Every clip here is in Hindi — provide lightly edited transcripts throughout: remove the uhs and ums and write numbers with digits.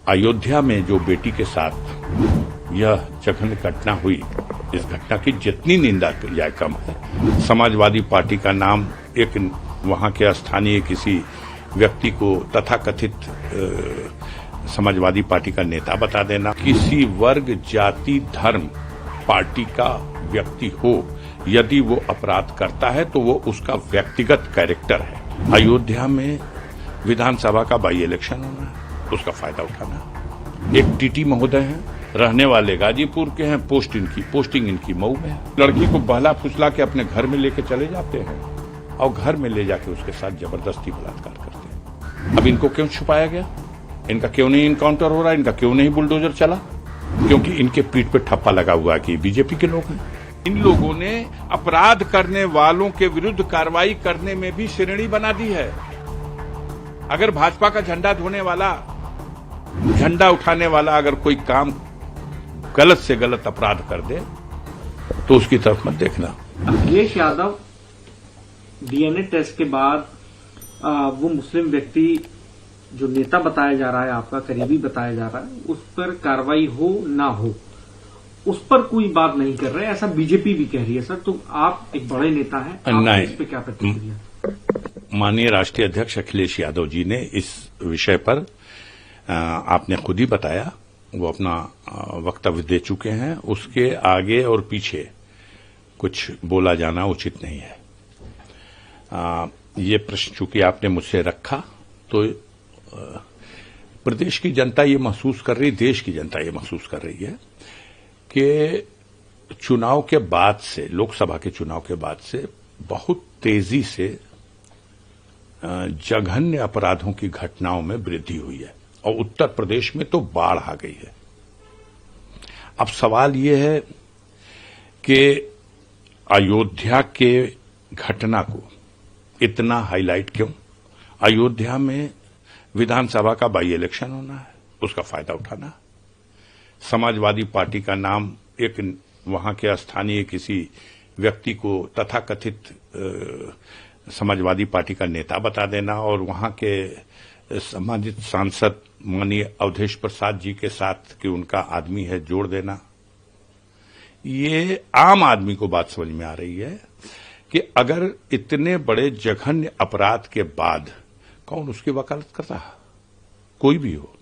अयोध्या में जो बेटी के साथ यह जघन्य घटना हुई, इस घटना की जितनी निंदा की जाए कम है। समाजवादी पार्टी का नाम एक वहां के स्थानीय किसी व्यक्ति को तथाकथित समाजवादी पार्टी का नेता बता देना, किसी वर्ग, जाति, धर्म, पार्टी का व्यक्ति हो, यदि वो अपराध करता है तो वो उसका व्यक्तिगत कैरेक्टर है। अयोध्या में विधानसभा का बाई इलेक्शन होना है, उसका फायदा उठाना। एक टीटी महोदय हैं, रहने वाले गाजीपुर के हैं, पोस्टिंग इनकी मऊ में है। लड़की को बहला फुसला के अपने घर में लेके चले जाते हैं और घर में ले जाके उसके साथ जबरदस्ती बलात्कार करते हैं। अब इनको क्यों छुपाया गया? इनका क्यों नहीं इनकाउंटर हो रहा? इनका क्यों नहीं बुलडोजर चला? क्योंकि इनके पीठ पे ठप्पा लगा हुआ है कि बीजेपी के लोग हैं। इन लोगों ने अपराध करने वालों के विरुद्ध कार्रवाई करने में भी श्रेणी बना दी है। अगर भाजपा का झंडा धोने वाला, झंडा उठाने वाला अगर कोई काम गलत से गलत अपराध कर दे तो उसकी तरफ मत देखना। अखिलेश यादव डीएनए टेस्ट के बाद वो मुस्लिम व्यक्ति जो नेता बताया जा रहा है, आपका करीबी बताया जा रहा है, उस पर कार्रवाई हो ना हो, उस पर कोई बात नहीं कर रहे, ऐसा बीजेपी भी कह रही है। सर, तो आप एक बड़े नेता हैं, आप इस पे क्या प्रतिक्रिया? माननीय राष्ट्रीय अध्यक्ष अखिलेश यादव जी ने इस विषय पर आपने खुद ही बताया, वो अपना वक्तव्य दे चुके हैं। उसके आगे और पीछे कुछ बोला जाना उचित नहीं है। ये प्रश्न चूंकि आपने मुझसे रखा तो प्रदेश की जनता ये महसूस कर रही, देश की जनता ये महसूस कर रही है कि चुनाव के बाद से, लोकसभा के चुनाव के बाद से बहुत तेजी से जघन्य अपराधों की घटनाओं में वृद्धि हुई है और उत्तर प्रदेश में तो बाढ़ आ गई है। अब सवाल ये है कि अयोध्या के घटना को इतना हाईलाइट क्यों? अयोध्या में विधानसभा का बाई इलेक्शन होना है, उसका फायदा उठाना। समाजवादी पार्टी का नाम एक वहां के स्थानीय किसी व्यक्ति को तथाकथित समाजवादी पार्टी का नेता बता देना और वहां के सम्मानित सांसद माननीय अवधेश प्रसाद जी के साथ कि उनका आदमी है जोड़ देना। ये आम आदमी को बात समझ में आ रही है कि अगर इतने बड़े जघन्य अपराध के बाद कौन उसकी वकालत करता है? कोई भी हो,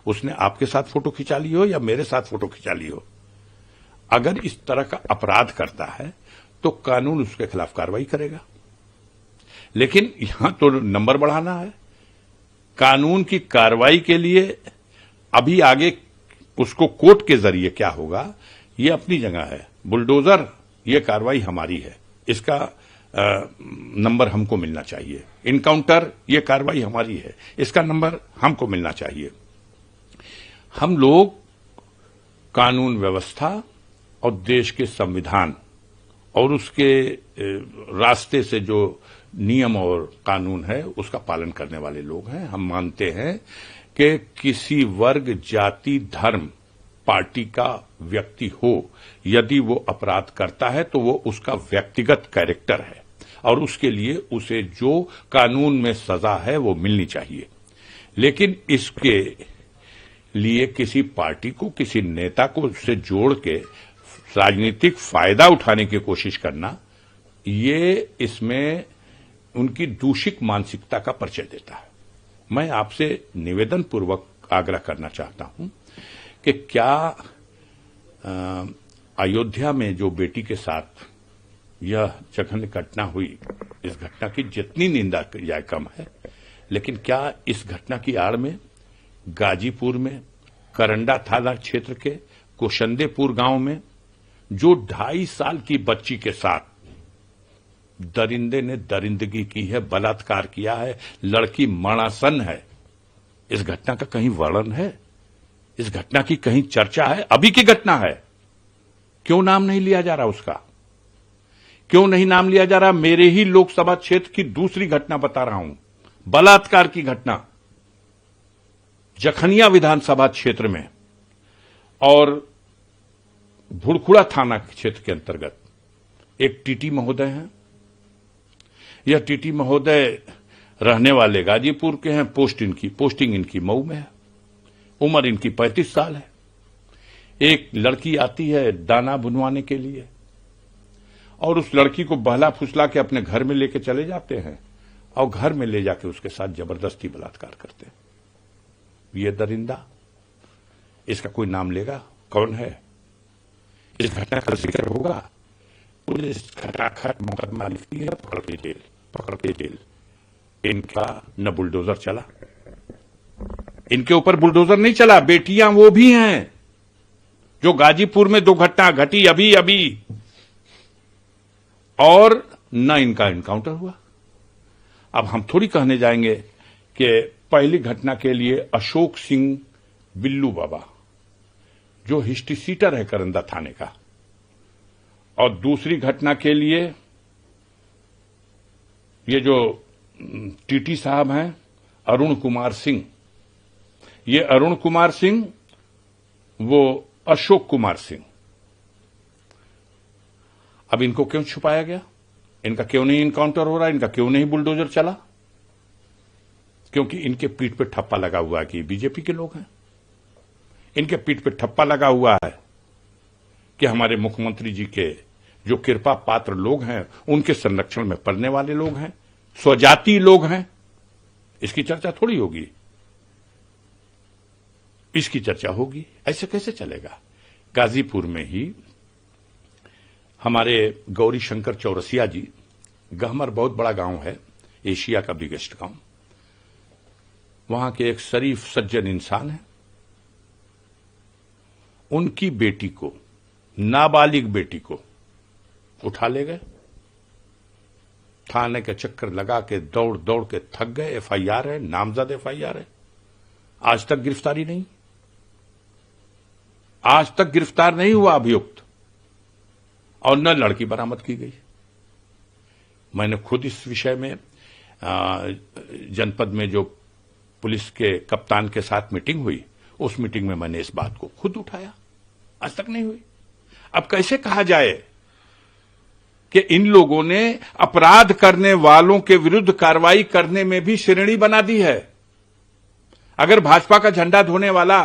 उसने आपके साथ फोटो खिंचा ली हो या मेरे साथ फोटो खिंचा ली हो, अगर इस तरह का अपराध करता है तो कानून उसके खिलाफ कार्रवाई करेगा। लेकिन यहां तो नंबर बढ़ाना है। कानून की कार्रवाई के लिए अभी आगे उसको कोर्ट के जरिए क्या होगा, ये अपनी जगह है। बुलडोजर, ये कार्रवाई हमारी है, इसका नंबर हमको मिलना चाहिए। इनकाउंटर, ये कार्रवाई हमारी है, इसका नंबर हमको मिलना चाहिए। हम लोग कानून व्यवस्था और देश के संविधान और उसके रास्ते से जो नियम और कानून है उसका पालन करने वाले लोग हैं। हम मानते हैं कि किसी वर्ग, जाति, धर्म, पार्टी का व्यक्ति हो, यदि वो अपराध करता है तो वो उसका व्यक्तिगत कैरेक्टर है और उसके लिए उसे जो कानून में सजा है वो मिलनी चाहिए। लेकिन इसके लिए किसी पार्टी को, किसी नेता को उससे जोड़ के राजनीतिक फायदा उठाने की कोशिश करना, ये इसमें उनकी दूषित मानसिकता का परिचय देता है। मैं आपसे निवेदन पूर्वक आग्रह करना चाहता हूं कि क्या अयोध्या में जो बेटी के साथ यह जघन्य घटना हुई, इस घटना की जितनी निंदा की जाए कम है। लेकिन क्या इस घटना की आड़ में गाजीपुर में करंडा थाना क्षेत्र के कोशंदेपुर गांव में जो 2.5 साल की बच्ची के साथ दरिंदे ने दरिंदगी की है, बलात्कार किया है, लड़की मरणासन है, इस घटना का कहीं वर्णन है? इस घटना की कहीं चर्चा है? अभी की घटना है, क्यों नाम नहीं लिया जा रहा उसका? क्यों नहीं नाम लिया जा रहा? मेरे ही लोकसभा क्षेत्र की दूसरी घटना बता रहा हूं, बलात्कार की घटना जखनिया विधानसभा क्षेत्र में और भुड़खुड़ा थाना क्षेत्र के अंतर्गत एक टीटी महोदय हैं। यह टीटी महोदय रहने वाले गाजीपुर के हैं, पोस्टिंग इनकी मऊ में है। उम्र इनकी 35 साल है। एक लड़की आती है दाना बुनवाने के लिए और उस लड़की को बहला फुसला के अपने घर में लेके चले जाते हैं और घर में ले जाके उसके साथ जबरदस्ती बलात्कार करते हैं। ये दरिंदा, इसका कोई नाम लेगा? कौन है? इस घटना का जिक्र होगा? पुलिस खटाखट मुकदमा लिखती है, पकड़ के जेल। इनका न बुलडोजर चला, इनके ऊपर बुलडोजर नहीं चला। बेटियां वो भी हैं जो गाजीपुर में 2 घटना घटी अभी अभी, और न इनका एनकाउंटर हुआ। अब हम थोड़ी कहने जाएंगे कि पहली घटना के लिए अशोक सिंह बिल्लू बाबा जो हिस्ट्री सीटर है करंदा थाने का, और दूसरी घटना के लिए ये जो टीटी साहब हैं अरुण कुमार सिंह, ये अरुण कुमार सिंह, वो अशोक कुमार सिंह। अब इनको क्यों छुपाया गया? इनका क्यों नहीं इनकाउंटर हो रहा? इनका क्यों नहीं बुलडोजर चला? क्योंकि इनके पीठ पे ठप्पा लगा हुआ है कि बीजेपी के लोग हैं। इनके पीठ पे ठप्पा लगा हुआ है कि हमारे मुख्यमंत्री जी के जो कृपा पात्र लोग हैं उनके संरक्षण में पड़ने वाले लोग हैं, स्वजाति लोग हैं। इसकी चर्चा थोड़ी होगी, इसकी चर्चा होगी। ऐसे कैसे चलेगा? गाजीपुर में ही हमारे गौरी शंकर चौरसिया जी, गहमर बहुत बड़ा गांव है, एशिया का बिगेस्ट गांव, वहां के एक शरीफ सज्जन इंसान है। उनकी बेटी को, नाबालिग बेटी को उठा ले गए, थाने के चक्कर लगा के दौड़ दौड़ के थक गए। एफआईआर है, नामजद एफआईआर है, आज तक गिरफ्तारी नहीं, आज तक गिरफ्तार नहीं हुआ अभियुक्त, और न लड़की बरामद की गई। मैंने खुद इस विषय में जनपद में जो पुलिस के कप्तान के साथ मीटिंग हुई, उस मीटिंग में मैंने इस बात को खुद उठाया, आज तक नहीं हुई। अब कैसे कहा जाए कि इन लोगों ने अपराध करने वालों के विरुद्ध कार्रवाई करने में भी श्रेणी बना दी है। अगर भाजपा का झंडा ढोने वाला,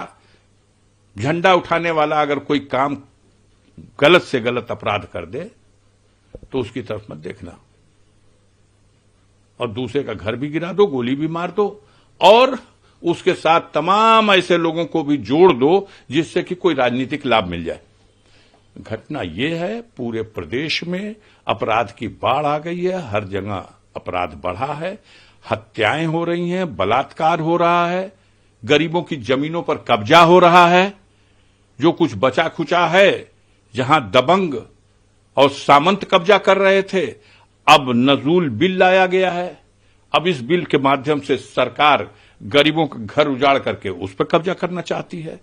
झंडा उठाने वाला अगर कोई काम गलत से गलत अपराध कर दे तो उसकी तरफ मत देखना, और दूसरे का घर भी गिरा दो, गोली भी मार दो, और उसके साथ तमाम ऐसे लोगों को भी जोड़ दो जिससे कि कोई राजनीतिक लाभ मिल जाए। घटना यह है, पूरे प्रदेश में अपराध की बाढ़ आ गई है, हर जगह अपराध बढ़ा है, हत्याएं हो रही हैं, बलात्कार हो रहा है, गरीबों की जमीनों पर कब्जा हो रहा है। जो कुछ बचा खुचा है, जहां दबंग और सामंत कब्जा कर रहे थे, अब नजूल बिल लाया गया है। अब इस बिल के माध्यम से सरकार गरीबों का घर उजाड़ करके उस पर कब्जा करना चाहती है।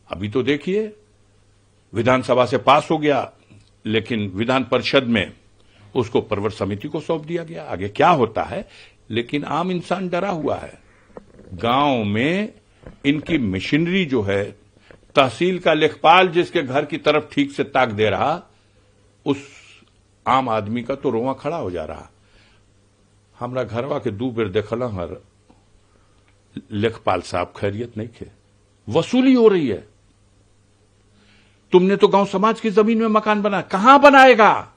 अभी तो देखिए, विधानसभा से पास हो गया, लेकिन विधान परिषद में उसको प्रवर समिति को सौंप दिया गया। आगे क्या होता है, लेकिन आम इंसान डरा हुआ है। गांव में इनकी मशीनरी जो है, तहसील का लेखपाल जिसके घर की तरफ ठीक से ताक दे रहा, उस आम आदमी का तो रोआ खड़ा हो जा रहा। हमरा घरवा के 2 बेर देखल हर लेखपाल साहब खैरियत नहीं थे, वसूली हो रही है। तुमने तो गांव समाज की जमीन में मकान बना, कहां बनाएगा?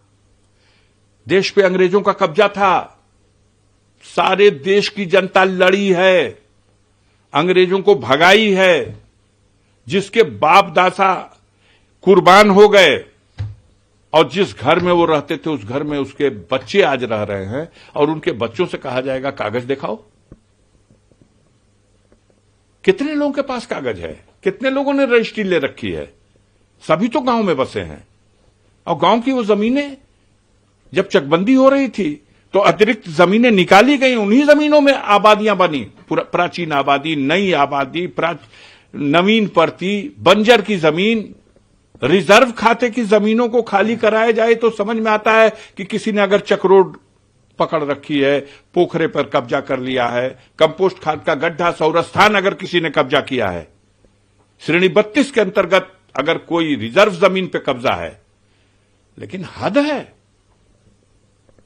देश पे अंग्रेजों का कब्जा था, सारे देश की जनता लड़ी है, अंग्रेजों को भगाई है, जिसके बाप दादा कुर्बान हो गए, और जिस घर में वो रहते थे उस घर में उसके बच्चे आज रह रहे हैं, और उनके बच्चों से कहा जाएगा कागज दिखाओ। कितने लोगों के पास कागज है? कितने लोगों ने रजिस्ट्री ले रखी है? सभी तो गांव में बसे हैं, और गांव की वो जमीनें जब चकबंदी हो रही थी तो अतिरिक्त जमीनें निकाली गई, उन्हीं जमीनों में आबादियां बनी, प्राचीन आबादी, नई आबादी, नवीन परती, बंजर की जमीन, रिजर्व खाते की जमीनों को खाली कराया जाए तो समझ में आता है कि किसी ने अगर चक्रोड पकड़ रखी है, पोखरे पर कब्जा कर लिया है, कंपोस्ट खाद का गड्ढा सौरस्थान अगर किसी ने कब्जा किया है, श्रेणी 32 के अंतर्गत अगर कोई रिजर्व जमीन पे कब्जा है। लेकिन हद है,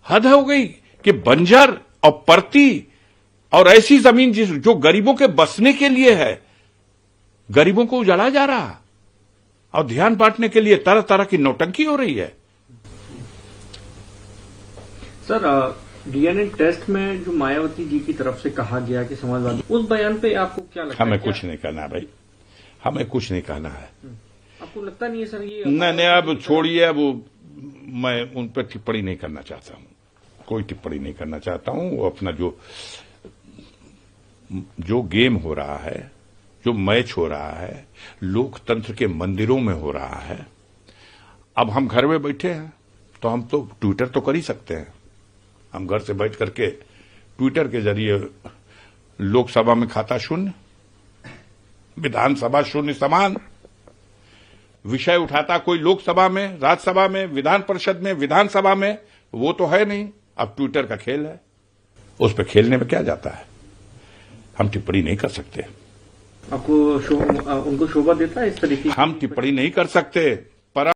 हद हो गई कि बंजर और परती और ऐसी जमीन जो गरीबों के बसने के लिए है, गरीबों को उजाला जा रहा और ध्यान बांटने के लिए तरह तरह की नौटंकी हो रही है। सर, डीएनए टेस्ट में जो मायावती जी की तरफ से कहा गया कि समाजवादी, उस बयान पे आपको क्या लगता है? हमें कुछ नहीं करना भाई, हमें कुछ नहीं कहना है। आपको लगता नहीं है सर ये? नहीं, अब छोड़िए, अब मैं उन पर टिप्पणी नहीं करना चाहता हूं, कोई टिप्पणी नहीं करना चाहता हूं। वो अपना जो गेम हो रहा है, जो मैच हो रहा है, लोकतंत्र के मंदिरों में हो रहा है। अब हम घर में बैठे हैं तो हम तो ट्विटर तो कर ही सकते हैं। हम घर से बैठ करके ट्विटर के जरिए लोकसभा में खाता शून्य, विधानसभा शून्य समान, विषय उठाता कोई लोकसभा में, राज्यसभा में, विधान परिषद में, विधानसभा में, वो तो है नहीं। अब ट्विटर का खेल है, उस पर खेलने में क्या जाता है। हम टिप्पणी नहीं कर सकते। आपको उनको शोभा देता है इस तरीके की? हम टिप्पणी नहीं कर सकते।